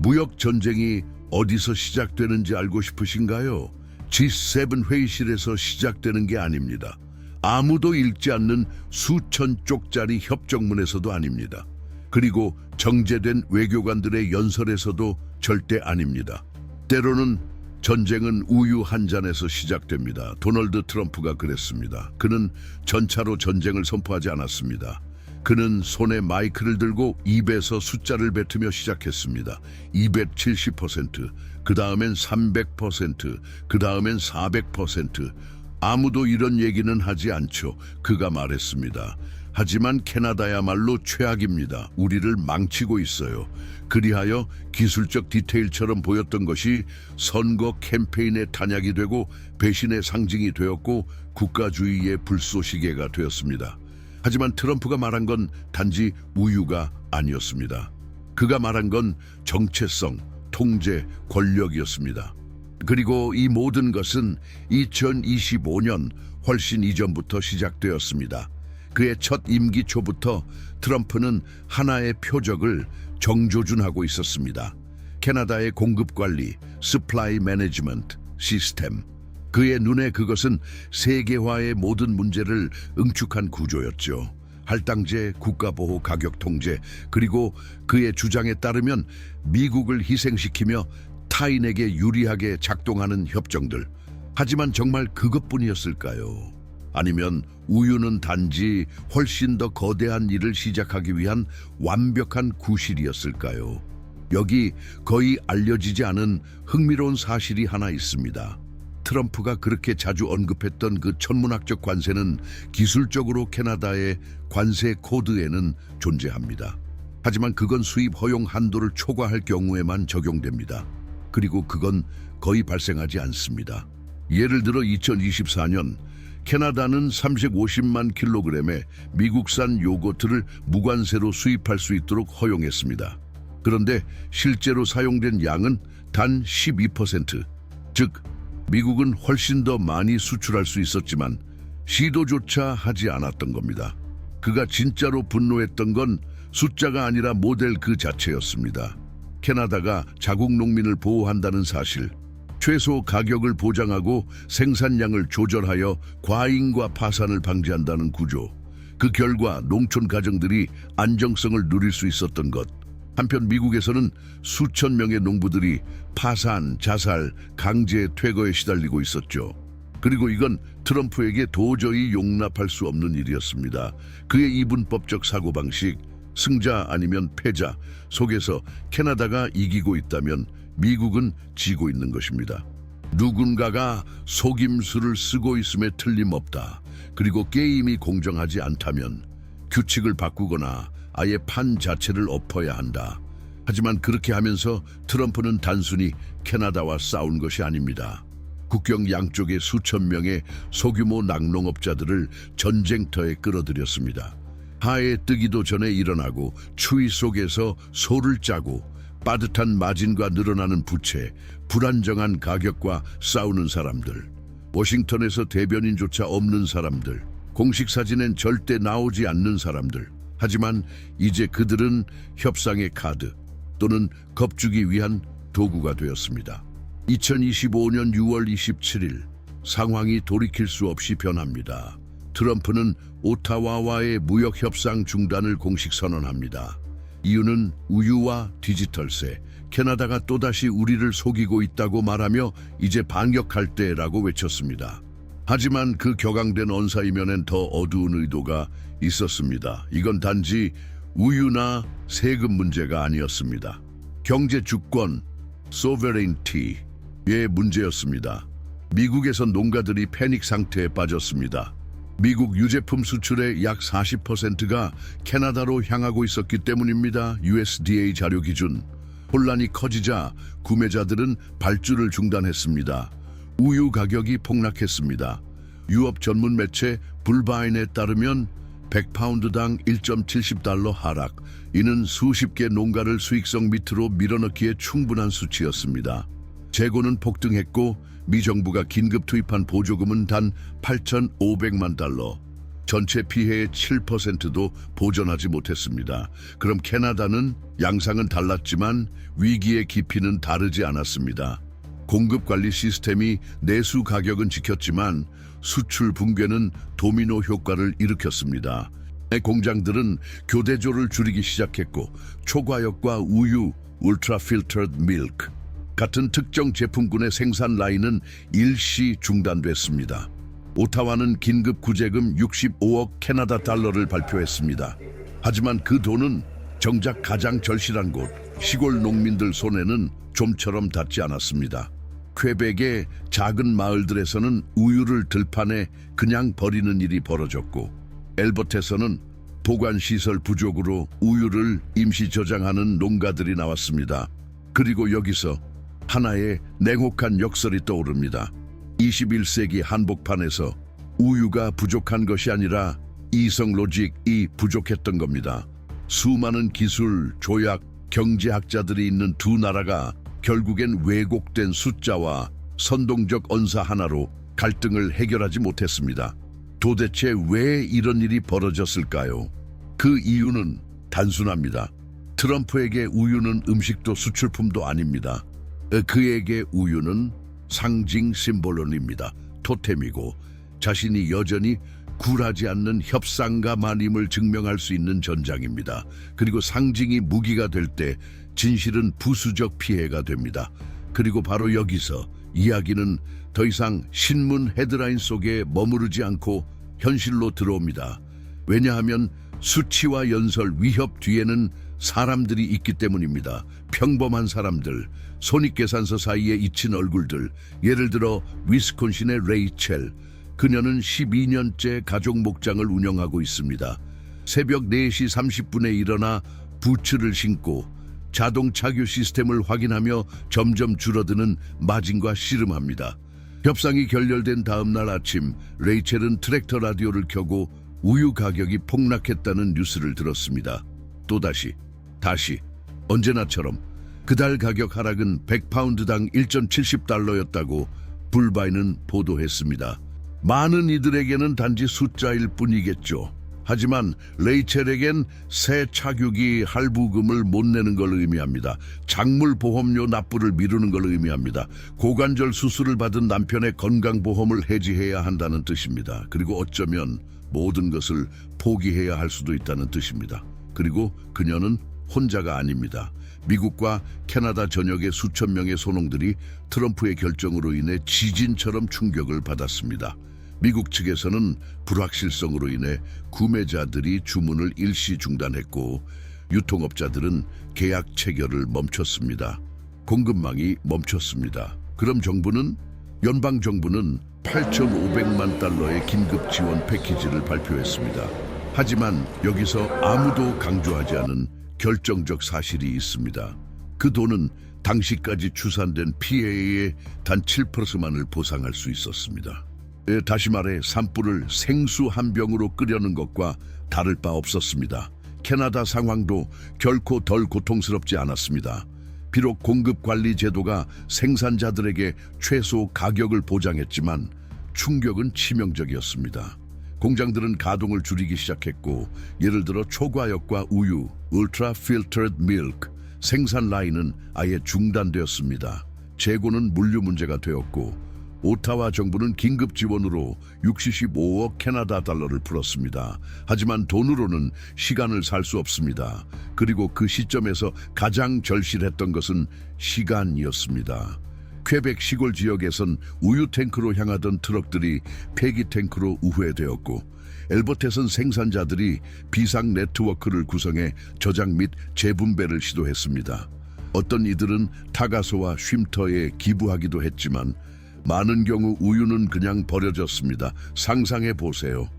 무역 전쟁이 어디서 시작되는지 알고 싶으신가요? G7 회의실에서 시작되는 게 아닙니다. 아무도 읽지 않는 수천 쪽짜리 협정문에서도 아닙니다. 그리고 정제된 외교관들의 연설에서도 절대 아닙니다. 때로는 전쟁은 우유 한 잔에서 시작됩니다. 도널드 트럼프가 그랬습니다. 그는 전차로 전쟁을 선포하지 않았습니다. 그는 손에 마이크를 들고 입에서 숫자를 뱉으며 시작했습니다. 270%, 그 다음엔 300%, 그 다음엔 400%. 아무도 이런 얘기는 하지 않죠. 그가 말했습니다. 하지만 캐나다야말로 최악입니다. 우리를 망치고 있어요. 그리하여 기술적 디테일처럼 보였던 것이 선거 캠페인의 탄약이 되고 배신의 상징이 되었고 국가주의의 불쏘시개가 되었습니다. 하지만 트럼프가 말한 건 단지 우유가 아니었습니다. 그가 말한 건 정체성, 통제, 권력이었습니다. 그리고 이 모든 것은 2025년 훨씬 이전부터 시작되었습니다. 그의 첫 임기 초부터 트럼프는 하나의 표적을 정조준하고 있었습니다. 캐나다의 공급관리, 서플라이 매니지먼트 시스템. 그의 눈에 그것은 세계화의 모든 문제를 응축한 구조였죠. 할당제, 국가보호, 가격 통제, 그리고 그의 주장에 따르면 미국을 희생시키며 타인에게 유리하게 작동하는 협정들. 하지만 정말 그것뿐이었을까요? 아니면 우유는 단지 훨씬 더 거대한 일을 시작하기 위한 완벽한 구실이었을까요? 여기 거의 알려지지 않은 흥미로운 사실이 하나 있습니다. 트럼프가 그렇게 자주 언급했던 그 천문학적 관세는 기술적으로 캐나다의 관세 코드에는 존재합니다. 하지만 그건 수입 허용 한도를 초과할 경우에만 적용됩니다. 그리고 그건 거의 발생하지 않습니다. 예를 들어 2024년 캐나다는 350만 킬로그램의 미국산 요거트를 무관세로 수입할 수 있도록 허용했습니다. 그런데 실제로 사용된 양은 단 12%, 즉 미국은 훨씬 더 많이 수출할 수 있었지만 시도조차 하지 않았던 겁니다. 그가 진짜로 분노했던 건 숫자가 아니라 모델 그 자체였습니다. 캐나다가 자국 농민을 보호한다는 사실, 최소 가격을 보장하고 생산량을 조절하여 과잉과 파산을 방지한다는 구조, 그 결과 농촌 가정들이 안정성을 누릴 수 있었던 것. 한편 미국에서는 수천 명의 농부들이 파산, 자살, 강제 퇴거에 시달리고 있었죠. 그리고 이건 트럼프에게 도저히 용납할 수 없는 일이었습니다. 그의 이분법적 사고방식, 승자 아니면 패자 속에서 캐나다가 이기고 있다면 미국은 지고 있는 것입니다. 누군가가 속임수를 쓰고 있음에 틀림없다. 그리고 게임이 공정하지 않다면 규칙을 바꾸거나 아예 판 자체를 엎어야 한다. 하지만 그렇게 하면서 트럼프는 단순히 캐나다와 싸운 것이 아닙니다. 국경 양쪽의 수천 명의 소규모 낙농업자들을 전쟁터에 끌어들였습니다. 하에 뜨기도 전에 일어나고 추위 속에서 소를 짜고 빠듯한 마진과 늘어나는 부채, 불안정한 가격과 싸우는 사람들, 워싱턴에서 대변인조차 없는 사람들, 공식 사진엔 절대 나오지 않는 사람들. 하지만 이제 그들은 협상의 카드 또는 겁주기 위한 도구가 되었습니다. 2025년 6월 27일 상황이 돌이킬 수 없이 변합니다. 트럼프는 오타와와의 무역 협상 중단을 공식 선언합니다. 이유는 우유와 디지털세, 캐나다가 또다시 우리를 속이고 있다고 말하며 이제 반격할 때라고 외쳤습니다. 하지만 그 격앙된 언사 이면엔 더 어두운 의도가 있었습니다. 이건 단지 우유나 세금 문제가 아니었습니다. 경제 주권, sovereignty의 문제였습니다. 미국에선 농가들이 패닉 상태에 빠졌습니다. 미국 유제품 수출의 약 40%가 캐나다로 향하고 있었기 때문입니다. USDA 자료 기준. 혼란이 커지자 구매자들은 발주를 중단했습니다. 우유 가격이 폭락했습니다. 유업 전문 매체 불바인에 따르면 100파운드당 1.70달러 하락. 이는 수십 개 농가를 수익성 밑으로 밀어넣기에 충분한 수치였습니다. 재고는 폭등했고 미정부가 긴급 투입한 보조금은 단 8,500만 달러. 전체 피해의 7%도 보전하지 못했습니다. 그럼 캐나다는 양상은 달랐지만 위기의 깊이는 다르지 않았습니다. 공급 관리 시스템이 내수 가격은 지켰지만 수출 붕괴는 도미노 효과를 일으켰습니다. 공장들은 교대조를 줄이기 시작했고 초과역과 우유, 울트라 필터드 밀크 같은 특정 제품군의 생산 라인은 일시 중단됐습니다. 오타와는 긴급 구제금 65억 캐나다 달러를 발표했습니다. 하지만 그 돈은 정작 가장 절실한 곳, 시골 농민들 손에는 좀처럼 닿지 않았습니다. 퀘벡의 작은 마을들에서는 우유를 들판에 그냥 버리는 일이 벌어졌고 엘버트에서는 보관시설 부족으로 우유를 임시 저장하는 농가들이 나왔습니다. 그리고 여기서 하나의 냉혹한 역설이 떠오릅니다. 21세기 한복판에서 우유가 부족한 것이 아니라 이성 로직이 부족했던 겁니다. 수많은 기술, 조약, 경제학자들이 있는 두 나라가 결국엔 왜곡된 숫자와 선동적 언사 하나로 갈등을 해결하지 못했습니다. 도대체 왜 이런 일이 벌어졌을까요? 그 이유는 단순합니다. 트럼프에게 우유는 음식도 수출품도 아닙니다. 그에게 우유는 상징 심볼론입니다. 토템이고 자신이 여전히 굴하지 않는 협상가만임을 증명할 수 있는 전장입니다. 그리고 상징이 무기가 될 때 진실은 부수적 피해가 됩니다. 그리고 바로 여기서 이야기는 더 이상 신문 헤드라인 속에 머무르지 않고 현실로 들어옵니다. 왜냐하면 수치와 연설, 위협 뒤에는 사람들이 있기 때문입니다. 평범한 사람들, 손익계산서 사이에 잊힌 얼굴들, 예를 들어 위스콘신의 레이첼, 그녀는 12년째 가족 목장을 운영하고 있습니다. 새벽 4시 30분에 일어나 부츠를 신고 자동 착유 시스템을 확인하며 점점 줄어드는 마진과 씨름합니다. 협상이 결렬된 다음 날 아침, 레이첼은 트랙터 라디오를 켜고 우유 가격이 폭락했다는 뉴스를 들었습니다. 다시 언제나처럼 그달 가격 하락은 100파운드당 1.70달러였다고 불바이는 보도했습니다. 많은 이들에게는 단지 숫자일 뿐이겠죠. 하지만 레이첼에겐 새 착유기 할부금을 못 내는 걸 의미합니다. 작물 보험료 납부를 미루는 걸 의미합니다. 고관절 수술을 받은 남편의 건강보험을 해지해야 한다는 뜻입니다. 그리고 어쩌면 모든 것을 포기해야 할 수도 있다는 뜻입니다. 그리고 그녀는 혼자가 아닙니다. 미국과 캐나다 전역의 수천 명의 소농들이 트럼프의 결정으로 인해 지진처럼 충격을 받았습니다. 미국 측에서는 불확실성으로 인해 구매자들이 주문을 일시 중단했고 유통업자들은 계약 체결을 멈췄습니다. 공급망이 멈췄습니다. 그럼 연방정부는 8,500만 달러의 긴급 지원 패키지를 발표했습니다. 하지만 여기서 아무도 강조하지 않은 결정적 사실이 있습니다. 그 돈은 당시까지 추산된 피해의 단 7%만을 보상할 수 있었습니다. 다시 말해 산불을 생수 한 병으로 끓여는 것과 다를 바 없었습니다. 캐나다 상황도 결코 덜 고통스럽지 않았습니다. 비록 공급관리 제도가 생산자들에게 최소 가격을 보장했지만 충격은 치명적이었습니다. 공장들은 가동을 줄이기 시작했고 예를 들어 초과역과 우유, 울트라 필터드 밀크 생산 라인은 아예 중단되었습니다. 재고는 물류 문제가 되었고 오타와 정부는 긴급 지원으로 65억 캐나다 달러를 풀었습니다. 하지만 돈으로는 시간을 살 수 없습니다. 그리고 그 시점에서 가장 절실했던 것은 시간이었습니다. 퀘벡 시골 지역에선 우유 탱크로 향하던 트럭들이 폐기 탱크로 우회되었고 엘버트에선 생산자들이 비상 네트워크를 구성해 저장 및 재분배를 시도했습니다. 어떤 이들은 타가소와 쉼터에 기부하기도 했지만 많은 경우 우유는 그냥 버려졌습니다. 상상해 보세요.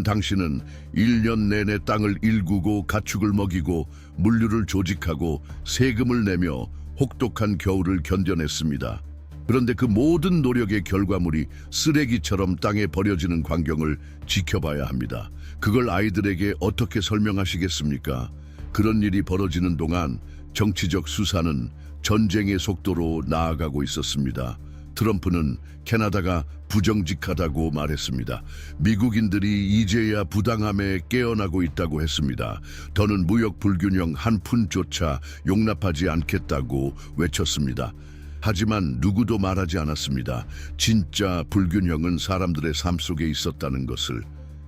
당신은 1년 내내 땅을 일구고 가축을 먹이고 물류를 조직하고 세금을 내며 혹독한 겨울을 견뎌냈습니다. 그런데 그 모든 노력의 결과물이 쓰레기처럼 땅에 버려지는 광경을 지켜봐야 합니다. 그걸 아이들에게 어떻게 설명하시겠습니까? 그런 일이 벌어지는 동안 정치적 수사는 전쟁의 속도로 나아가고 있었습니다. 트럼프는 캐나다가 부정직하다고 말했습니다. 미국인들이 이제야 부당함에 깨어나고 있다고 했습니다. 더는 무역 불균형 한 푼조차 용납하지 않겠다고 외쳤습니다. 하지만 누구도 말하지 않았습니다. 진짜 불균형은 사람들의 삶 속에 있었다는 것을.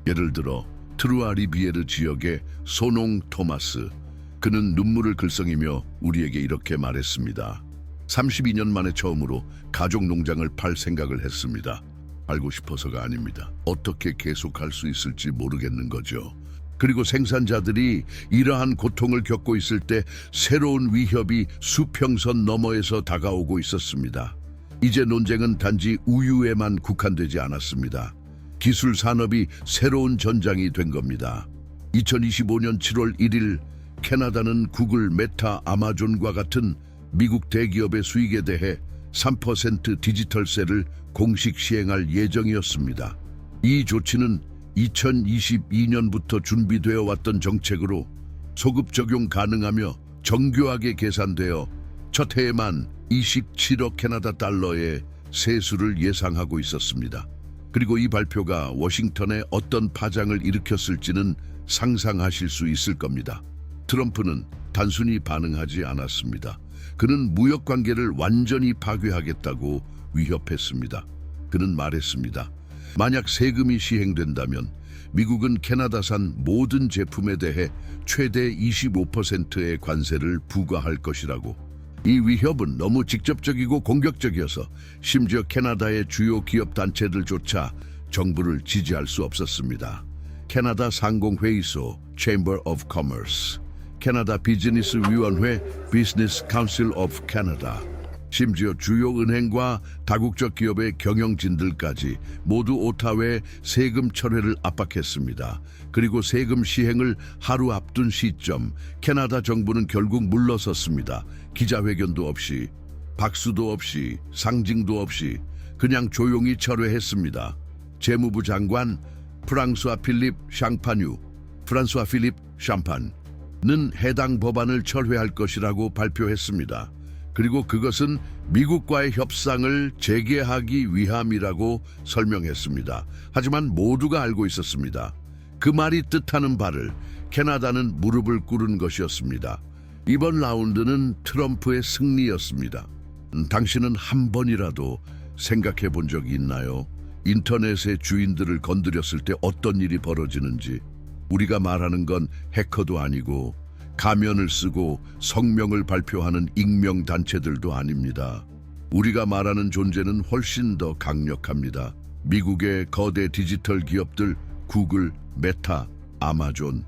예를 들어 트루아 리비에르 지역의 소농 토마스. 그는 눈물을 글썽이며 우리에게 이렇게 말했습니다. 32년 만에 처음으로 가족 농장을 팔 생각을 했습니다. 알고 싶어서가 아닙니다. 어떻게 계속할 수 있을지 모르겠는 거죠. 그리고 생산자들이 이러한 고통을 겪고 있을 때 새로운 위협이 수평선 너머에서 다가오고 있었습니다. 이제 논쟁은 단지 우유에만 국한되지 않았습니다. 기술 산업이 새로운 전장이 된 겁니다. 2025년 7월 1일 캐나다는 구글, 메타, 아마존과 같은 미국 대기업의 수익에 대해 3% 디지털세를 공식 시행할 예정이었습니다. 이 조치는 2022년부터 준비되어 왔던 정책으로 소급 적용 가능하며 정교하게 계산되어 첫 해에만 27억 캐나다 달러의 세수를 예상하고 있었습니다. 그리고 이 발표가 워싱턴에 어떤 파장을 일으켰을지는 상상하실 수 있을 겁니다. 트럼프는 단순히 반응하지 않았습니다. 그는 무역 관계를 완전히 파괴하겠다고 위협했습니다. 그는 말했습니다. 만약 세금이 시행된다면 미국은 캐나다산 모든 제품에 대해 최대 25%의 관세를 부과할 것이라고. 이 위협은 너무 직접적이고 공격적이어서 심지어 캐나다의 주요 기업 단체들조차 정부를 지지할 수 없었습니다. 캐나다 상공회의소 Chamber of Commerce, 캐나다 비즈니스 위원회 Business Council of Canada, 심지어 주요 은행과 다국적 기업의 경영진들까지 모두 오타와의 세금 철회를 압박했습니다. 그리고 세금 시행을 하루 앞둔 시점, 캐나다 정부는 결국 물러섰습니다. 기자회견도 없이, 박수도 없이, 상징도 없이 그냥 조용히 철회했습니다. 재무부 장관 프랑스와 필립 샴판은 해당 법안을 철회할 것이라고 발표했습니다. 그리고 그것은 미국과의 협상을 재개하기 위함이라고 설명했습니다. 하지만 모두가 알고 있었습니다. 그 말이 뜻하는 바를 캐나다는 무릎을 꿇은 것이었습니다. 이번 라운드는 트럼프의 승리였습니다. 당신은 한 번이라도 생각해 본 적이 있나요? 인터넷의 주인들을 건드렸을 때 어떤 일이 벌어지는지. 우리가 말하는 건 해커도 아니고 가면을 쓰고 성명을 발표하는 익명 단체들도 아닙니다. 우리가 말하는 존재는 훨씬 더 강력합니다. 미국의 거대 디지털 기업들, 구글, 메타, 아마존.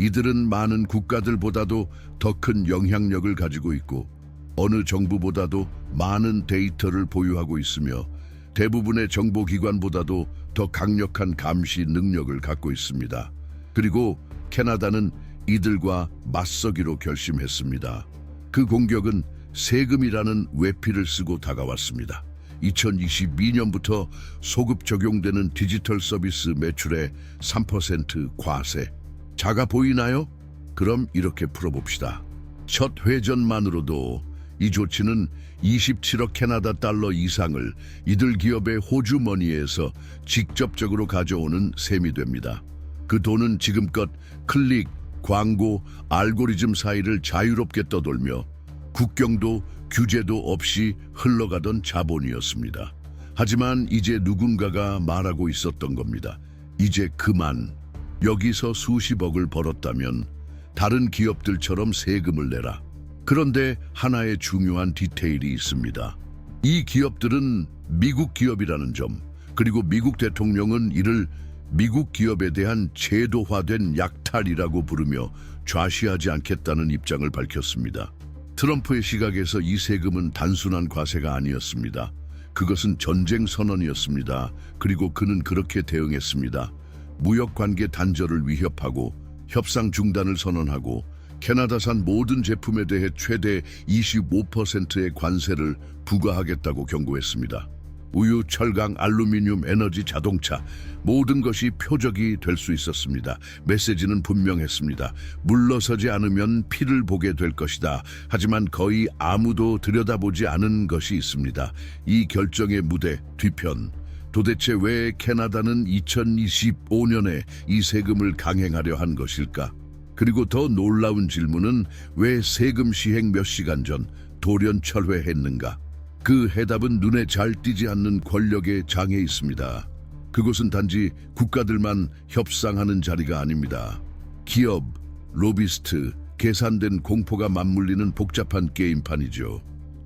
이들은 많은 국가들보다도 더 큰 영향력을 가지고 있고 어느 정부보다도 많은 데이터를 보유하고 있으며 대부분의 정보기관보다도 더 강력한 감시 능력을 갖고 있습니다. 그리고 캐나다는 이들과 맞서기로 결심했습니다. 그 공격은 세금이라는 외피를 쓰고 다가왔습니다. 2022년부터 소급 적용되는 디지털 서비스 매출의 3% 과세. 작아 보이나요? 그럼 이렇게 풀어봅시다. 첫 회전만으로도 이 조치는 27억 캐나다 달러 이상을 이들 기업의 호주머니에서 직접적으로 가져오는 셈이 됩니다. 그 돈은 지금껏 클릭, 광고, 알고리즘 사이를 자유롭게 떠돌며 국경도 규제도 없이 흘러가던 자본이었습니다. 하지만 이제 누군가가 말하고 있었던 겁니다. 이제 그만. 여기서 수십억을 벌었다면 다른 기업들처럼 세금을 내라. 그런데 하나의 중요한 디테일이 있습니다. 이 기업들은 미국 기업이라는 점, 그리고 미국 대통령은 이를 미국 기업에 대한 제도화된 약탈이라고 부르며 좌시하지 않겠다는 입장을 밝혔습니다. 트럼프의 시각에서 이 세금은 단순한 과세가 아니었습니다. 그것은 전쟁 선언이었습니다. 그리고 그는 그렇게 대응했습니다. 무역 관계 단절을 위협하고 협상 중단을 선언하고 캐나다산 모든 제품에 대해 최대 25%의 관세를 부과하겠다고 경고했습니다. 우유, 철강, 알루미늄, 에너지, 자동차 모든 것이 표적이 될 수 있었습니다. 메시지는 분명했습니다. 물러서지 않으면 피를 보게 될 것이다. 하지만 거의 아무도 들여다보지 않은 것이 있습니다. 이 결정의 무대 뒤편. 도대체 왜 캐나다는 2025년에 이 세금을 강행하려 한 것일까? 그리고 더 놀라운 질문은 왜 세금 시행 몇 시간 전 돌연 철회했는가? 그 해답은 눈에 잘 띄지 않는 권력의 장에 있습니다. 그곳은 단지 국가들만 협상하는 자리가 아닙니다. 기업, 로비스트, 계산된 공포가 맞물리는 복잡한 게임판이죠.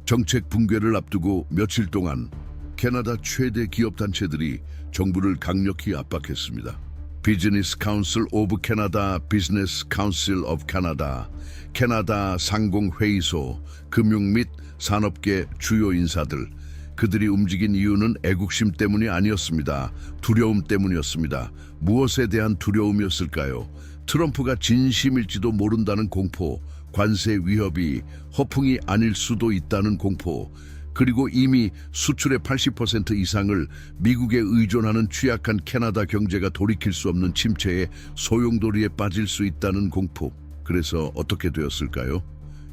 정책 붕괴를 앞두고 며칠 동안 캐나다 최대 기업 단체들이 정부를 강력히 압박했습니다. 비즈니스 카운슬 오브 캐나다, 비즈니스 카운슬 오브 캐나다, 캐나다 상공회의소, 금융 및 산업계 주요 인사들, 그들이 움직인 이유는 애국심 때문이 아니었습니다. 두려움 때문이었습니다. 무엇에 대한 두려움이었을까요? 트럼프가 진심일지도 모른다는 공포, 관세 위협이 허풍이 아닐 수도 있다는 공포, 그리고 이미 수출의 80% 이상을 미국에 의존하는 취약한 캐나다 경제가 돌이킬 수 없는 침체에 소용돌이에 빠질 수 있다는 공포. 그래서 어떻게 되었을까요?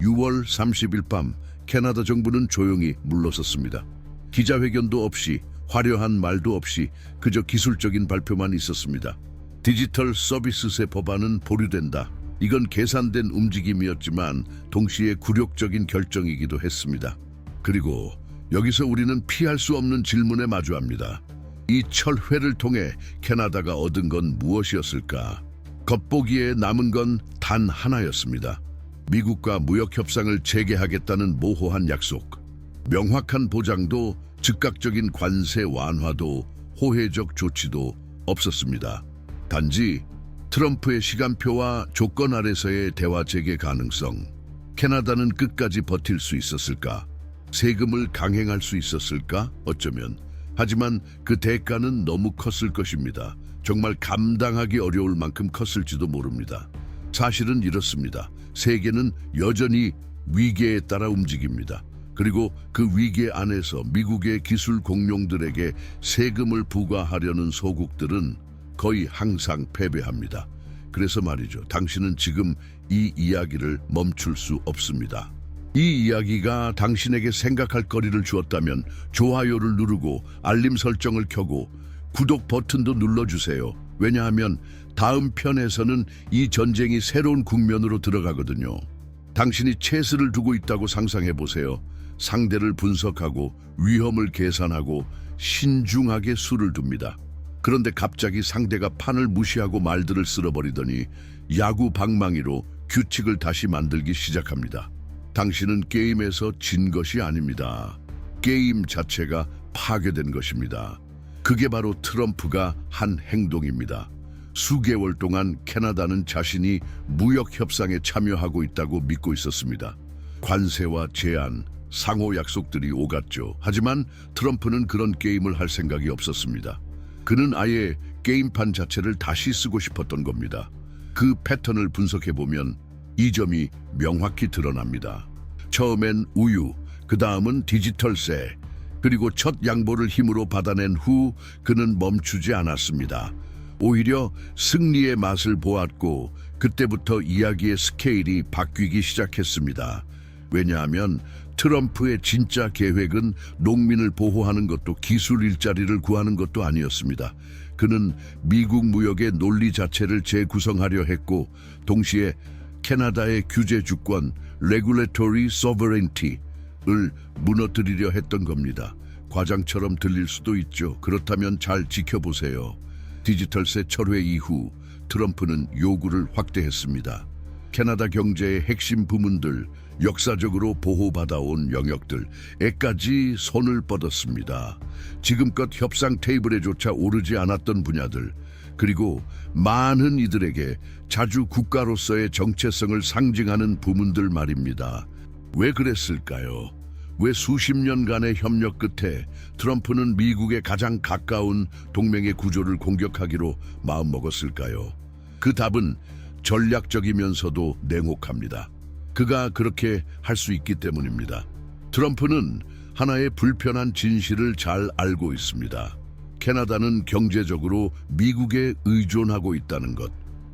6월 30일 밤 캐나다 정부는 조용히 물러섰습니다. 기자회견도 없이, 화려한 말도 없이 그저 기술적인 발표만 있었습니다. 디지털 서비스세 법안은 보류된다. 이건 계산된 움직임이었지만 동시에 굴욕적인 결정이기도 했습니다. 그리고 여기서 우리는 피할 수 없는 질문에 마주합니다. 이 철회를 통해 캐나다가 얻은 건 무엇이었을까? 겉보기에 남은 건 단 하나였습니다. 미국과 무역 협상을 재개하겠다는 모호한 약속. 명확한 보장도 즉각적인 관세 완화도 호혜적 조치도 없었습니다. 단지 트럼프의 시간표와 조건 아래서의 대화 재개 가능성. 캐나다는 끝까지 버틸 수 있었을까? 세금을 강행할 수 있었을까? 어쩌면. 하지만 그 대가는 너무 컸을 것입니다. 정말 감당하기 어려울 만큼 컸을지도 모릅니다. 사실은 이렇습니다. 세계는 여전히 위계에 따라 움직입니다. 그리고 그 위계 안에서 미국의 기술 공룡들에게 세금을 부과하려는 소국들은 거의 항상 패배합니다. 그래서 말이죠. 당신은 지금 이 이야기를 멈출 수 없습니다. 이 이야기가 당신에게 생각할 거리를 주었다면 좋아요를 누르고 알림 설정을 켜고 구독 버튼도 눌러주세요. 왜냐하면 다음 편에서는 이 전쟁이 새로운 국면으로 들어가거든요. 당신이 체스를 두고 있다고 상상해 보세요. 상대를 분석하고 위험을 계산하고 신중하게 수를 둡니다. 그런데 갑자기 상대가 판을 무시하고 말들을 쓸어버리더니 야구 방망이로 규칙을 다시 만들기 시작합니다. 당신은 게임에서 진 것이 아닙니다. 게임 자체가 파괴된 것입니다. 그게 바로 트럼프가 한 행동입니다. 수개월 동안 캐나다는 자신이 무역 협상에 참여하고 있다고 믿고 있었습니다. 관세와 제한, 상호 약속들이 오갔죠. 하지만 트럼프는 그런 게임을 할 생각이 없었습니다. 그는 아예 게임판 자체를 다시 쓰고 싶었던 겁니다. 그 패턴을 분석해보면 이 점이 명확히 드러납니다. 처음엔 우유, 그 다음은 디지털세, 그리고 첫 양보를 힘으로 받아낸 후 그는 멈추지 않았습니다. 오히려 승리의 맛을 보았고 그때부터 이야기의 스케일이 바뀌기 시작했습니다. 왜냐하면 트럼프의 진짜 계획은 농민을 보호하는 것도 기술 일자리를 구하는 것도 아니었습니다. 그는 미국 무역의 논리 자체를 재구성하려 했고 동시에 캐나다의 규제 주권, regulatory sovereignty를 무너뜨리려 했던 겁니다. 과장처럼 들릴 수도 있죠. 그렇다면 잘 지켜보세요. 디지털세 철회 이후 트럼프는 요구를 확대했습니다. 캐나다 경제의 핵심 부문들, 역사적으로 보호받아온 영역들에까지 손을 뻗었습니다. 지금껏 협상 테이블에조차 오르지 않았던 분야들, 그리고 많은 이들에게 자주 국가로서의 정체성을 상징하는 부문들 말입니다. 왜 그랬을까요? 왜 수십 년간의 협력 끝에 트럼프는 미국의 가장 가까운 동맹의 구조를 공격하기로 마음먹었을까요? 그 답은 전략적이면서도 냉혹합니다. 그가 그렇게 할 수 있기 때문입니다. 트럼프는 하나의 불편한 진실을 잘 알고 있습니다. 캐나다는 경제적으로 미국에 의존하고 있다는 것.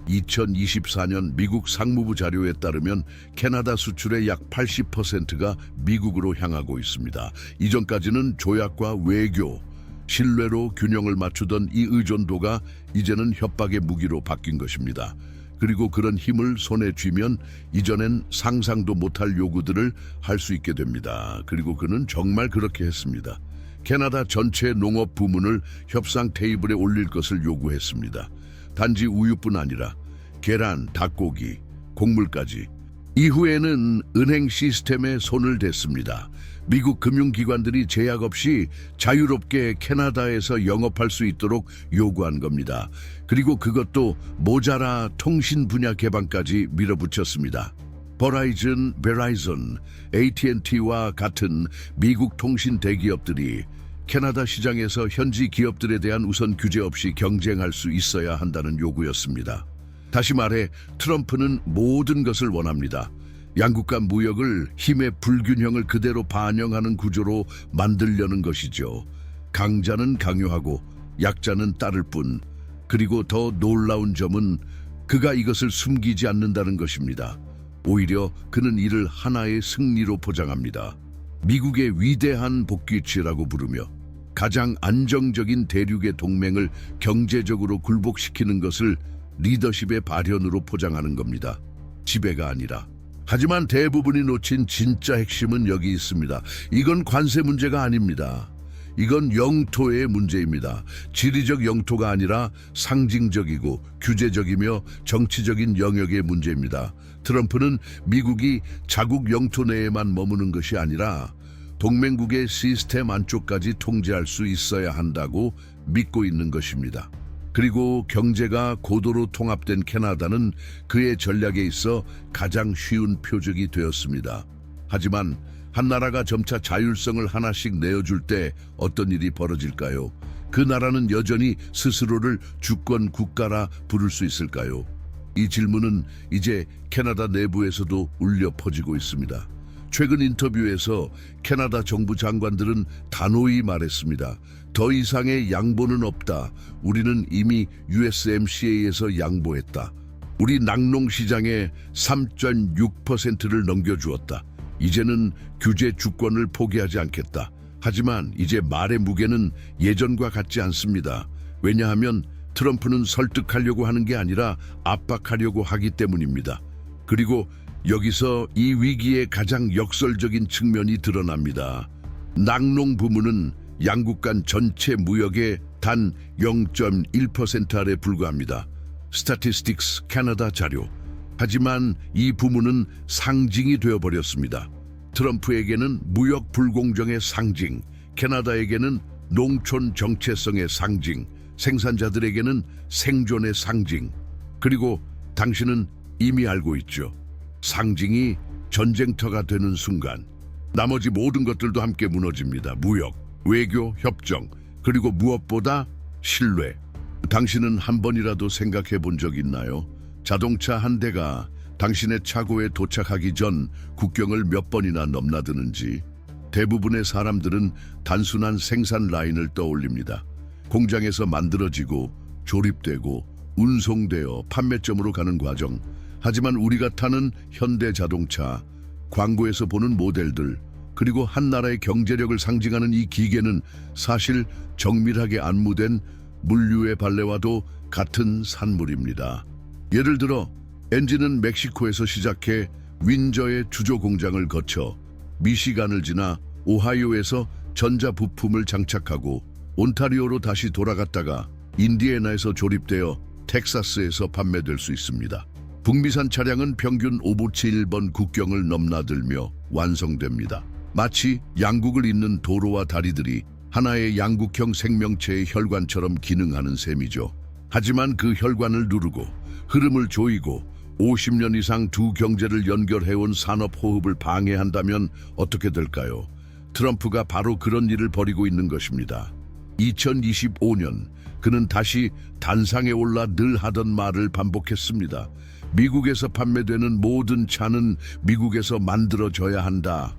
2024년 미국 상무부 자료에 따르면 캐나다 수출의 약 80%가 미국으로 향하고 있습니다. 이전까지는 조약과 외교, 신뢰로 균형을 맞추던 이 의존도가 이제는 협박의 무기로 바뀐 것입니다. 그리고 그런 힘을 손에 쥐면 이전엔 상상도 못할 요구들을 할 수 있게 됩니다. 그리고 그는 정말 그렇게 했습니다. 캐나다 전체 농업 부문을 협상 테이블에 올릴 것을 요구했습니다. 단지 우유뿐 아니라 계란, 닭고기, 곡물까지. 이후에는 은행 시스템에 손을 댔습니다. 미국 금융기관들이 제약 없이 자유롭게 캐나다에서 영업할 수 있도록 요구한 겁니다. 그리고 그것도 모자라 통신 분야 개방까지 밀어붙였습니다. 버라이즌, 베라이즌, AT&T와 같은 미국 통신 대기업들이 캐나다 시장에서 현지 기업들에 대한 우선 규제 없이 경쟁할 수 있어야 한다는 요구였습니다. 다시 말해 트럼프는 모든 것을 원합니다. 양국 간 무역을 힘의 불균형을 그대로 반영하는 구조로 만들려는 것이죠. 강자는 강요하고 약자는 따를 뿐. 그리고 더 놀라운 점은 그가 이것을 숨기지 않는다는 것입니다. 오히려 그는 이를 하나의 승리로 포장합니다. 미국의 위대한 복귀치라고 부르며 가장 안정적인 대륙의 동맹을 경제적으로 굴복시키는 것을 리더십의 발현으로 포장하는 겁니다. 지배가 아니라. 하지만 대부분이 놓친 진짜 핵심은 여기 있습니다. 이건 관세 문제가 아닙니다. 이건 영토의 문제입니다. 지리적 영토가 아니라 상징적이고 규제적이며 정치적인 영역의 문제입니다. 트럼프는 미국이 자국 영토 내에만 머무는 것이 아니라 동맹국의 시스템 안쪽까지 통제할 수 있어야 한다고 믿고 있는 것입니다. 그리고 경제가 고도로 통합된 캐나다는 그의 전략에 있어 가장 쉬운 표적이 되었습니다. 하지만 한 나라가 점차 자율성을 하나씩 내어줄 때 어떤 일이 벌어질까요? 그 나라는 여전히 스스로를 주권 국가라 부를 수 있을까요? 이 질문은 이제 캐나다 내부에서도 울려 퍼지고 있습니다. 최근 인터뷰에서 캐나다 정부 장관들은 단호히 말했습니다. 더 이상의 양보는 없다. 우리는 이미 USMCA에서 양보했다. 우리 낙농 시장의 3.6%를 넘겨주었다. 이제는 규제 주권을 포기하지 않겠다. 하지만 이제 말의 무게는 예전과 같지 않습니다. 왜냐하면 트럼프는 설득하려고 하는 게 아니라 압박하려고 하기 때문입니다. 그리고 여기서 이 위기의 가장 역설적인 측면이 드러납니다. 낙농 부문은 양국 간 전체 무역의 단 0.1% 아래 불과합니다. 스태티스틱스 캐나다 자료. 하지만 이 부문은 상징이 되어버렸습니다. 트럼프에게는 무역 불공정의 상징, 캐나다에게는 농촌 정체성의 상징, 생산자들에게는 생존의 상징. 그리고 당신은 이미 알고 있죠. 상징이 전쟁터가 되는 순간 나머지 모든 것들도 함께 무너집니다. 무역, 외교, 협정, 그리고 무엇보다 신뢰. 당신은 한 번이라도 생각해 본 적 있나요? 자동차 한 대가 당신의 차고에 도착하기 전 국경을 몇 번이나 넘나드는지. 대부분의 사람들은 단순한 생산 라인을 떠올립니다. 공장에서 만들어지고 조립되고 운송되어 판매점으로 가는 과정. 하지만 우리가 타는 현대 자동차, 광고에서 보는 모델들, 그리고 한 나라의 경제력을 상징하는 이 기계는 사실 정밀하게 안무된 물류의 발레와도 같은 산물입니다. 예를 들어 엔진은 멕시코에서 시작해 윈저의 주조 공장을 거쳐 미시간을 지나 오하이오에서 전자 부품을 장착하고 온타리오로 다시 돌아갔다가 인디애나에서 조립되어 텍사스에서 판매될 수 있습니다. 북미산 차량은 평균 571번 국경을 넘나들며 완성됩니다. 마치 양국을 잇는 도로와 다리들이 하나의 양국형 생명체의 혈관처럼 기능하는 셈이죠. 하지만 그 혈관을 누르고 흐름을 조이고 50년 이상 두 경제를 연결해온 산업 호흡을 방해한다면 어떻게 될까요? 트럼프가 바로 그런 일을 벌이고 있는 것입니다. 2025년 그는 다시 단상에 올라 늘 하던 말을 반복했습니다. 미국에서 판매되는 모든 차는 미국에서 만들어져야 한다.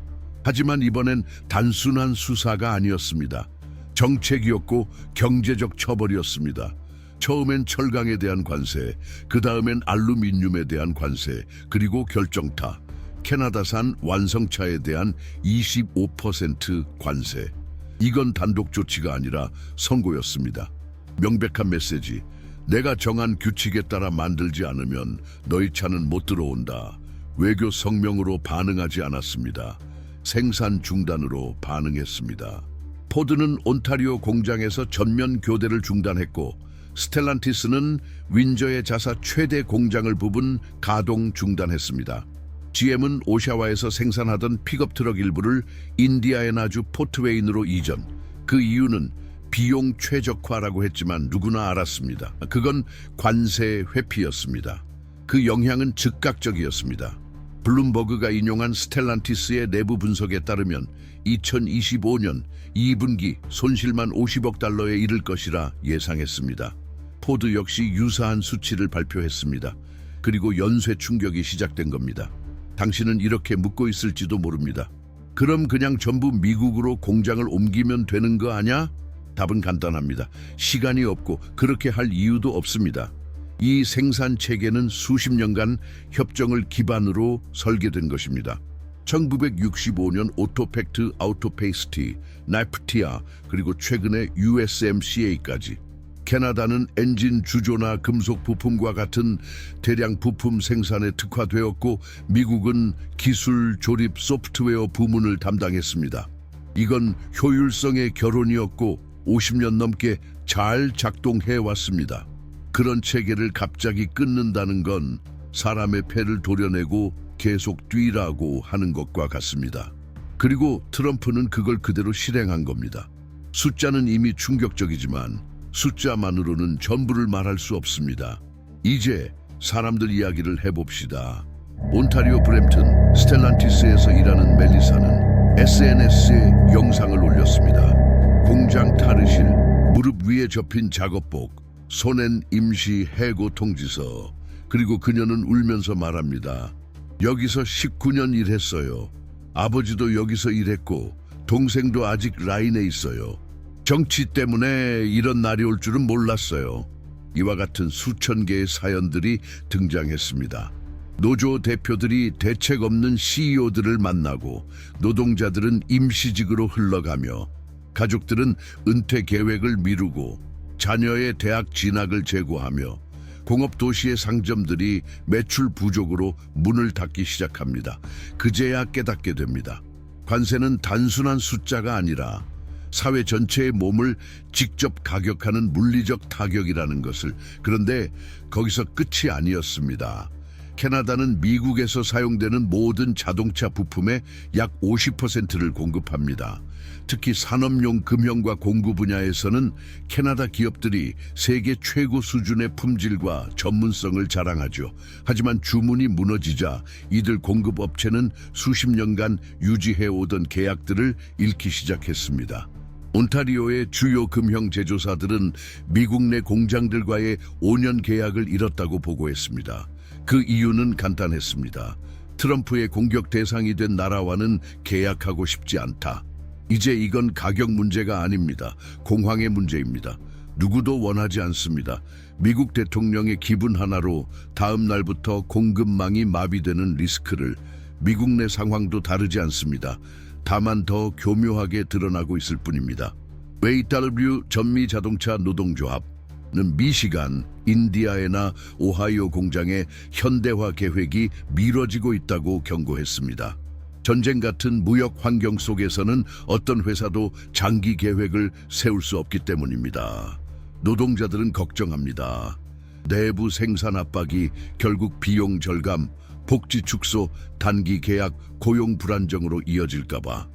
하지만 이번엔 단순한 수사가 아니었습니다. 정책이었고 경제적 처벌이었습니다. 처음엔 철강에 대한 관세, 그 다음엔 알루미늄에 대한 관세, 그리고 결정타, 캐나다산 완성차에 대한 25% 관세. 이건 단독 조치가 아니라 선고였습니다. 명백한 메시지. 내가 정한 규칙에 따라 만들지 않으면 너희 차는 못 들어온다. 외교 성명으로 반응하지 않았습니다. 생산 중단으로 반응했습니다. 포드는 온타리오 공장에서 전면 교대를 중단했고 스텔란티스는 윈저의 자사 최대 공장을 부분 가동 중단했습니다. GM은 오샤와에서 생산하던 픽업 트럭 일부를 인디아나주 포트웨인으로 이전. 그 이유는 비용 최적화라고 했지만 누구나 알았습니다. 그건 관세 회피였습니다. 그 영향은 즉각적이었습니다. 블룸버그가 인용한 스텔란티스의 내부 분석에 따르면 2025년 2분기 손실만 50억 달러에 이를 것이라 예상했습니다. 포드 역시 유사한 수치를 발표했습니다. 그리고 연쇄 충격이 시작된 겁니다. 당신은 이렇게 묻고 있을지도 모릅니다. 그럼 그냥 전부 미국으로 공장을 옮기면 되는 거 아냐? 답은 간단합니다. 시간이 없고 그렇게 할 이유도 없습니다. 이 생산 체계는 수십 년간 협정을 기반으로 설계된 것입니다. 1965년 오토팩트 아우토페이스티, 나프티아, 그리고 최근에 USMCA까지. 캐나다는 엔진 주조나 금속 부품과 같은 대량 부품 생산에 특화되었고 미국은 기술, 조립, 소프트웨어 부문을 담당했습니다. 이건 효율성의 결혼이었고 50년 넘게 잘 작동해 왔습니다. 그런 체계를 갑자기 끊는다는 건 사람의 폐를 도려내고 계속 뛰라고 하는 것과 같습니다. 그리고 트럼프는 그걸 그대로 실행한 겁니다. 숫자는 이미 충격적이지만 숫자만으로는 전부를 말할 수 없습니다. 이제 사람들 이야기를 해봅시다. 온타리오 브램튼 스텔란티스에서 일하는 멜리사는 SNS에 영상을 올렸습니다. 공장 탈의실, 무릎 위에 접힌 작업복, 손엔 임시 해고 통지서, 그리고 그녀는 울면서 말합니다. 여기서 19년 일했어요. 아버지도 여기서 일했고 동생도 아직 라인에 있어요. 정치 때문에 이런 날이 올 줄은 몰랐어요. 이와 같은 수천 개의 사연들이 등장했습니다. 노조 대표들이 대책 없는 CEO들을 만나고 노동자들은 임시직으로 흘러가며 가족들은 은퇴 계획을 미루고 자녀의 대학 진학을 제고하며 공업도시의 상점들이 매출 부족으로 문을 닫기 시작합니다. 그제야 깨닫게 됩니다. 관세는 단순한 숫자가 아니라 사회 전체의 몸을 직접 가격하는 물리적 타격이라는 것을. 그런데 거기서 끝이 아니었습니다. 캐나다는 미국에서 사용되는 모든 자동차 부품의 약 50%를 공급합니다. 특히 산업용 금형과 공구 분야에서는 캐나다 기업들이 세계 최고 수준의 품질과 전문성을 자랑하죠. 하지만 주문이 무너지자 이들 공급업체는 수십 년간 유지해오던 계약들을 잃기 시작했습니다. 온타리오의 주요 금형 제조사들은 미국 내 공장들과의 5년 계약을 잃었다고 보고했습니다. 그 이유는 간단했습니다. 트럼프의 공격 대상이 된 나라와는 계약하고 싶지 않다. 이제 이건 가격 문제가 아닙니다. 공황의 문제입니다. 누구도 원하지 않습니다. 미국 대통령의 기분 하나로 다음 날부터 공급망이 마비되는 리스크를. 미국 내 상황도 다르지 않습니다. 다만 더 교묘하게 드러나고 있을 뿐입니다. WW 전미 자동차 노동조합은 미시간, 인디아나, 오하이오 공장의 현대화 계획이 미뤄지고 있다고 경고했습니다. 전쟁 같은 무역 환경 속에서는 어떤 회사도 장기 계획을 세울 수 없기 때문입니다. 노동자들은 걱정합니다. 내부 생산 압박이 결국 비용 절감, 복지 축소, 단기 계약, 고용 불안정으로 이어질까봐.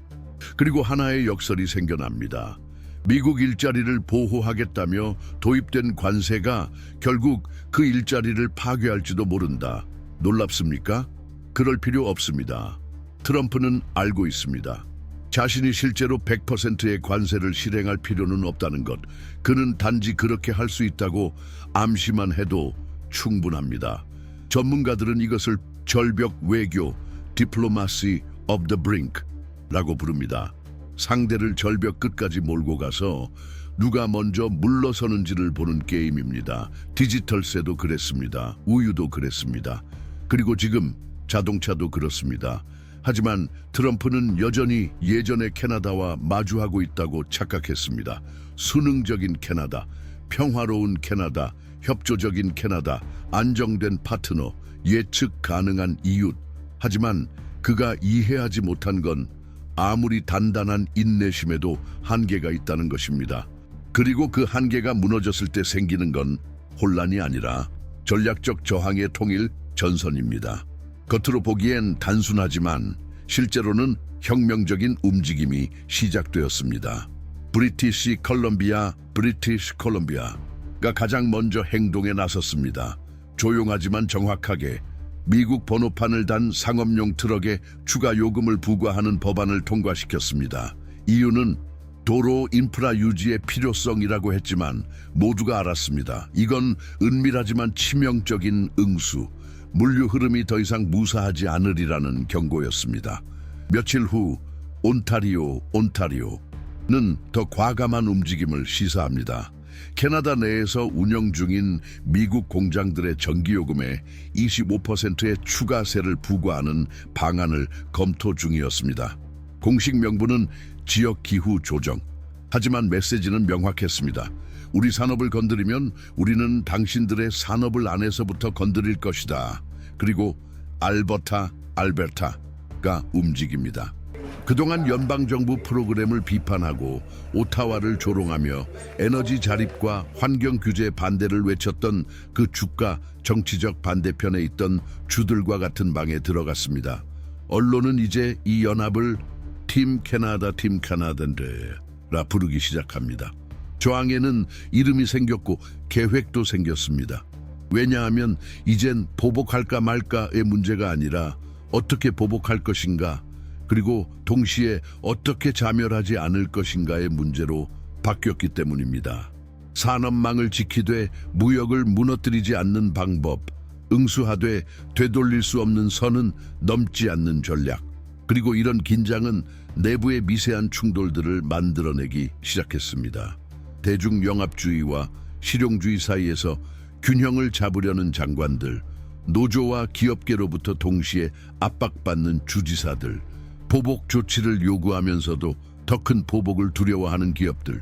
그리고 하나의 역설이 생겨납니다. 미국 일자리를 보호하겠다며 도입된 관세가 결국 그 일자리를 파괴할지도 모른다. 놀랍습니까? 그럴 필요 없습니다. 트럼프는 알고 있습니다. 자신이 실제로 100%의 관세를 실행할 필요는 없다는 것. 그는 단지 그렇게 할 수 있다고 암시만 해도 충분합니다. 전문가들은 이것을 절벽 외교, Diplomacy of the Brink, 라고 부릅니다. 상대를 절벽 끝까지 몰고 가서 누가 먼저 물러서는지를 보는 게임입니다. 디지털세도 그랬습니다. 우유도 그랬습니다. 그리고 지금 자동차도 그렇습니다. 하지만 트럼프는 여전히 예전의 캐나다와 마주하고 있다고 착각했습니다. 수능적인 캐나다, 평화로운 캐나다, 협조적인 캐나다, 안정된 파트너, 예측 가능한 이웃. 하지만 그가 이해하지 못한 건 아무리 단단한 인내심에도 한계가 있다는 것입니다. 그리고 그 한계가 무너졌을 때 생기는 건 혼란이 아니라 전략적 저항의 통일 전선입니다. 겉으로 보기엔 단순하지만 실제로는 혁명적인 움직임이 시작되었습니다. 브리티시 콜럼비아가 가장 먼저 행동에 나섰습니다. 조용하지만 정확하게 미국 번호판을 단 상업용 트럭에 추가 요금을 부과하는 법안을 통과시켰습니다. 이유는 도로 인프라 유지의 필요성이라고 했지만 모두가 알았습니다. 이건 은밀하지만 치명적인 응수, 물류 흐름이 더 이상 무사하지 않으리라는 경고였습니다. 며칠 후 온타리오는 더 과감한 움직임을 시사합니다. 캐나다 내에서 운영 중인 미국 공장들의 전기요금에 25%의 추가세를 부과하는 방안을 검토 중이었습니다. 공식 명분은 지역 기후 조정. 하지만 메시지는 명확했습니다. 우리 산업을 건드리면 우리는 당신들의 산업을 안에서부터 건드릴 것이다. 그리고 알베르타가 움직입니다. 그동안 연방정부 프로그램을 비판하고 오타와를 조롱하며 에너지 자립과 환경 규제 반대를 외쳤던 그 주가 정치적 반대편에 있던 주들과 같은 방에 들어갔습니다. 언론은 이제 이 연합을 팀 캐나다인데라 부르기 시작합니다. 저항에는 이름이 생겼고 계획도 생겼습니다. 왜냐하면 이젠 보복할까 말까의 문제가 아니라 어떻게 보복할 것인가, 그리고 동시에 어떻게 자멸하지 않을 것인가의 문제로 바뀌었기 때문입니다. 산업망을 지키되 무역을 무너뜨리지 않는 방법, 응수하되 되돌릴 수 없는 선은 넘지 않는 전략, 그리고 이런 긴장은 내부의 미세한 충돌들을 만들어내기 시작했습니다. 대중영합주의와 실용주의 사이에서 균형을 잡으려는 장관들, 노조와 기업계로부터 동시에 압박받는 주지사들, 보복 조치를 요구하면서도 더 큰 보복을 두려워하는 기업들,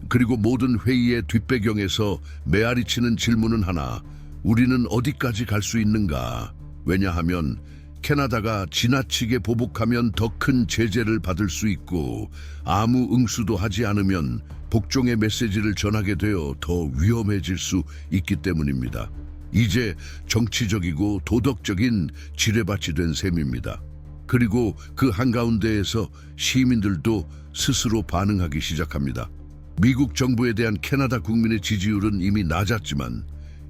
그리고 모든 회의의 뒷배경에서 메아리치는 질문은 하나, 우리는 어디까지 갈 수 있는가? 왜냐하면 캐나다가 지나치게 보복하면 더 큰 제재를 받을 수 있고 아무 응수도 하지 않으면 복종의 메시지를 전하게 되어 더 위험해질 수 있기 때문입니다. 이제 정치적이고 도덕적인 지뢰밭이 된 셈입니다. 그리고 그 한가운데에서 시민들도 스스로 반응하기 시작합니다. 미국 정부에 대한 캐나다 국민의 지지율은 이미 낮았지만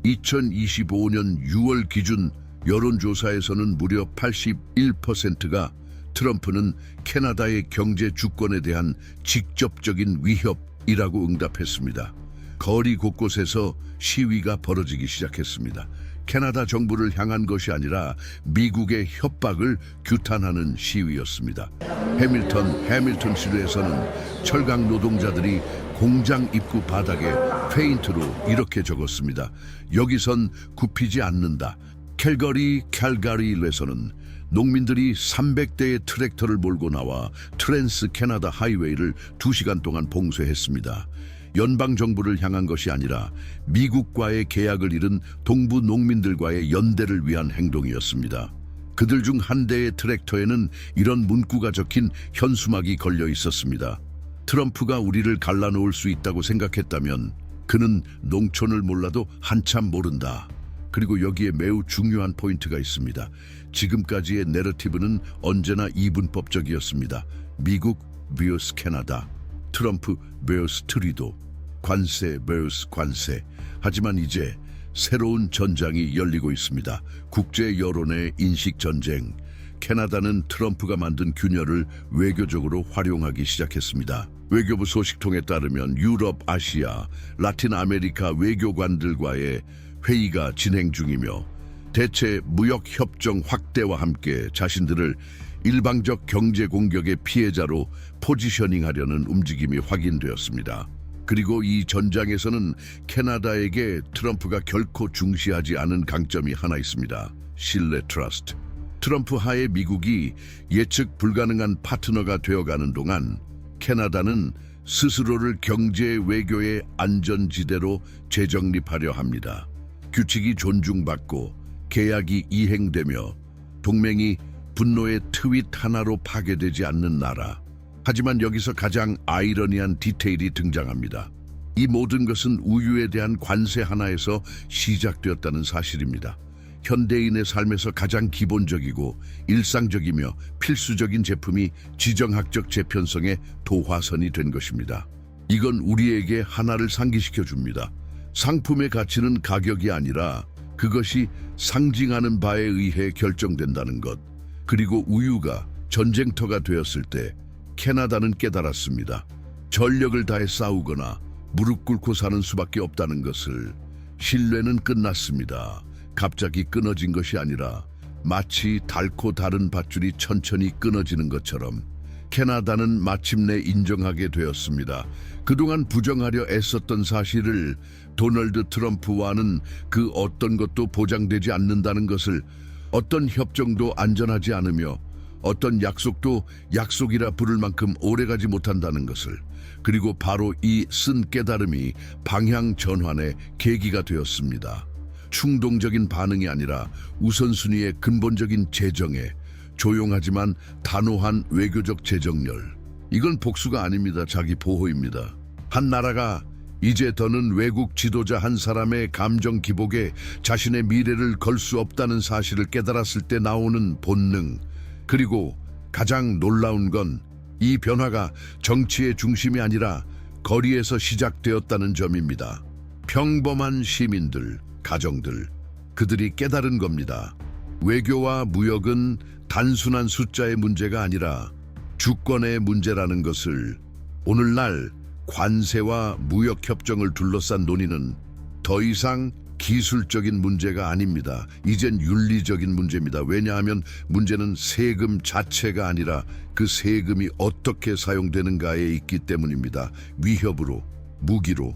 2025년 6월 기준 여론조사에서는 무려 81%가 트럼프는 캐나다의 경제 주권에 대한 직접적인 위협이라고 응답했습니다. 거리 곳곳에서 시위가 벌어지기 시작했습니다. 캐나다 정부를 향한 것이 아니라 미국의 협박을 규탄하는 시위였습니다. 해밀턴 시루에서는 철강 노동자들이 공장 입구 바닥에 페인트로 이렇게 적었습니다. 여기선 굽히지 않는다. 캘가리에서는 농민들이 300대의 트랙터를 몰고 나와 트랜스 캐나다 하이웨이를 2시간 동안 봉쇄했습니다. 연방정부를 향한 것이 아니라 미국과의 계약을 잃은 동부 농민들과의 연대를 위한 행동이었습니다. 그들 중 한 대의 트랙터에는 이런 문구가 적힌 현수막이 걸려 있었습니다. 트럼프가 우리를 갈라놓을 수 있다고 생각했다면 그는 농촌을 몰라도 한참 모른다. 그리고 여기에 매우 중요한 포인트가 있습니다. 지금까지의 내러티브는 언제나 이분법적이었습니다. 미국 vs 캐나다, 트럼프 vs 트리도, 관세 vs 관세. 하지만 이제 새로운 전장이 열리고 있습니다. 국제 여론의 인식 전쟁. 캐나다는 트럼프가 만든 균열을 외교적으로 활용하기 시작했습니다. 외교부 소식통에 따르면 유럽, 아시아, 라틴 아메리카 외교관들과의 회의가 진행 중이며 대체 무역 협정 확대와 함께 자신들을 일방적 경제 공격의 피해자로 포지셔닝하려는 움직임이 확인되었습니다. 그리고 이 전장에서는 캐나다에게 트럼프가 결코 중시하지 않은 강점이 하나 있습니다. 신뢰 트러스트. 트럼프 하에 미국이 예측 불가능한 파트너가 되어가는 동안 캐나다는 스스로를 경제 외교의 안전지대로 재정립하려 합니다. 규칙이 존중받고 계약이 이행되며 동맹이 분노의 트윗 하나로 파괴되지 않는 나라. 하지만 여기서 가장 아이러니한 디테일이 등장합니다. 이 모든 것은 우유에 대한 관세 하나에서 시작되었다는 사실입니다. 현대인의 삶에서 가장 기본적이고 일상적이며 필수적인 제품이 지정학적 재편성의 도화선이 된 것입니다. 이건 우리에게 하나를 상기시켜 줍니다. 상품의 가치는 가격이 아니라 그것이 상징하는 바에 의해 결정된다는 것. 그리고 우유가 전쟁터가 되었을 때 캐나다는 깨달았습니다. 전력을 다해 싸우거나 무릎 꿇고 사는 수밖에 없다는 것을. 신뢰는 끝났습니다. 갑자기 끊어진 것이 아니라 마치 닳고 다른 밧줄이 천천히 끊어지는 것처럼 캐나다는 마침내 인정하게 되었습니다. 그동안 부정하려 애썼던 사실을. 도널드 트럼프와는 그 어떤 것도 보장되지 않는다는 것을, 어떤 협정도 안전하지 않으며 어떤 약속도 약속이라 부를 만큼 오래가지 못한다는 것을. 그리고 바로 이 쓴 깨달음이 방향 전환의 계기가 되었습니다. 충동적인 반응이 아니라 우선순위의 근본적인 재정에 조용하지만 단호한 외교적 재정렬. 이건 복수가 아닙니다. 자기 보호입니다. 한 나라가 이제 더는 외국 지도자 한 사람의 감정 기복에 자신의 미래를 걸 수 없다는 사실을 깨달았을 때 나오는 본능. 그리고 가장 놀라운 건 이 변화가 정치의 중심이 아니라 거리에서 시작되었다는 점입니다. 평범한 시민들, 가정들, 그들이 깨달은 겁니다. 외교와 무역은 단순한 숫자의 문제가 아니라 주권의 문제라는 것을. 오늘날 관세와 무역협정을 둘러싼 논의는 더 이상 기술적인 문제가 아닙니다. 이젠 윤리적인 문제입니다. 왜냐하면 문제는 세금 자체가 아니라 그 세금이 어떻게 사용되는가에 있기 때문입니다. 위협으로, 무기로,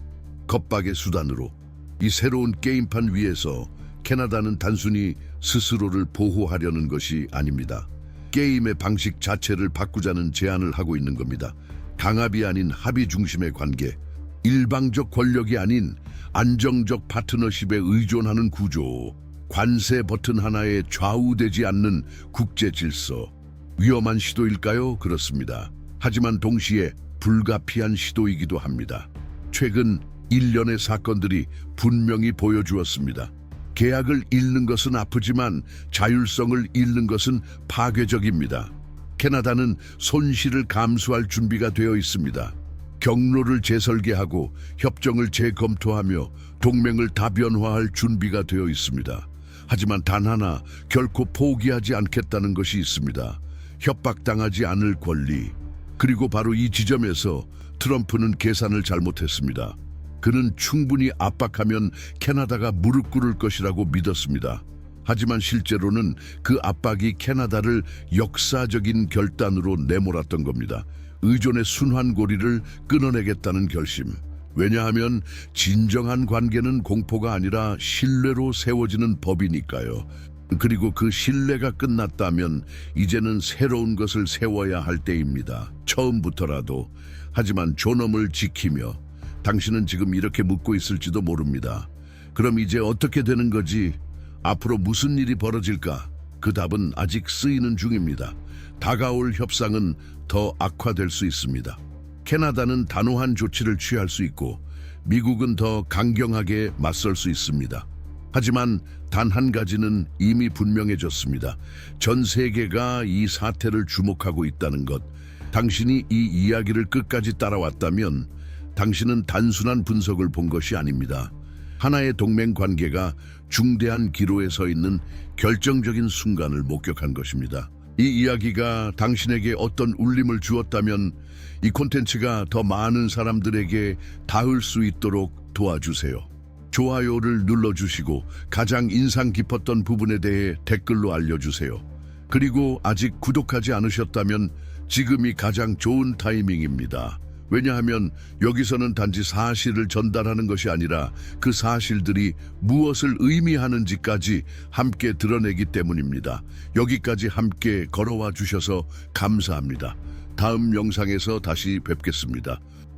겁박의 수단으로. 이 새로운 게임판 위에서 캐나다는 단순히 스스로를 보호하려는 것이 아닙니다. 게임의 방식 자체를 바꾸자는 제안을 하고 있는 겁니다. 강압이 아닌 합의 중심의 관계, 일방적 권력이 아닌 안정적 파트너십에 의존하는 구조, 관세 버튼 하나에 좌우되지 않는 국제 질서. 위험한 시도일까요? 그렇습니다. 하지만 동시에 불가피한 시도이기도 합니다. 최근 일련의 사건들이 분명히 보여주었습니다. 계약을 잃는 것은 아프지만 자율성을 잃는 것은 파괴적입니다. 캐나다는 손실을 감수할 준비가 되어 있습니다. 경로를 재설계하고 협정을 재검토하며 동맹을 다변화할 준비가 되어 있습니다. 하지만 단 하나 결코 포기하지 않겠다는 것이 있습니다. 협박당하지 않을 권리. 그리고 바로 이 지점에서 트럼프는 계산을 잘못했습니다. 그는 충분히 압박하면 캐나다가 무릎 꿇을 것이라고 믿었습니다. 하지만 실제로는 그 압박이 캐나다를 역사적인 결단으로 내몰았던 겁니다. 의존의 순환고리를 끊어내겠다는 결심. 왜냐하면 진정한 관계는 공포가 아니라 신뢰로 세워지는 법이니까요. 그리고 그 신뢰가 끝났다면 이제는 새로운 것을 세워야 할 때입니다. 처음부터라도. 하지만 존엄을 지키며. 당신은 지금 이렇게 묻고 있을지도 모릅니다. 그럼 이제 어떻게 되는 거지? 앞으로 무슨 일이 벌어질까? 그 답은 아직 쓰이는 중입니다. 다가올 협상은 더 악화될 수 있습니다. 캐나다는 단호한 조치를 취할 수 있고 미국은 더 강경하게 맞설 수 있습니다. 하지만 단 한 가지는 이미 분명해졌습니다. 전 세계가 이 사태를 주목하고 있다는 것. 당신이 이 이야기를 끝까지 따라왔다면 당신은 단순한 분석을 본 것이 아닙니다. 하나의 동맹 관계가 중대한 기로에 서 있는 결정적인 순간을 목격한 것입니다. 이 이야기가 당신에게 어떤 울림을 주었다면 이 콘텐츠가 더 많은 사람들에게 닿을 수 있도록 도와주세요. 좋아요를 눌러주시고 가장 인상 깊었던 부분에 대해 댓글로 알려주세요. 그리고 아직 구독하지 않으셨다면 지금이 가장 좋은 타이밍입니다. 왜냐하면 여기서는 단지 사실을 전달하는 것이 아니라 그 사실들이 무엇을 의미하는지까지 함께 드러내기 때문입니다. 여기까지 함께 걸어와 주셔서 감사합니다. 다음 영상에서 다시 뵙겠습니다.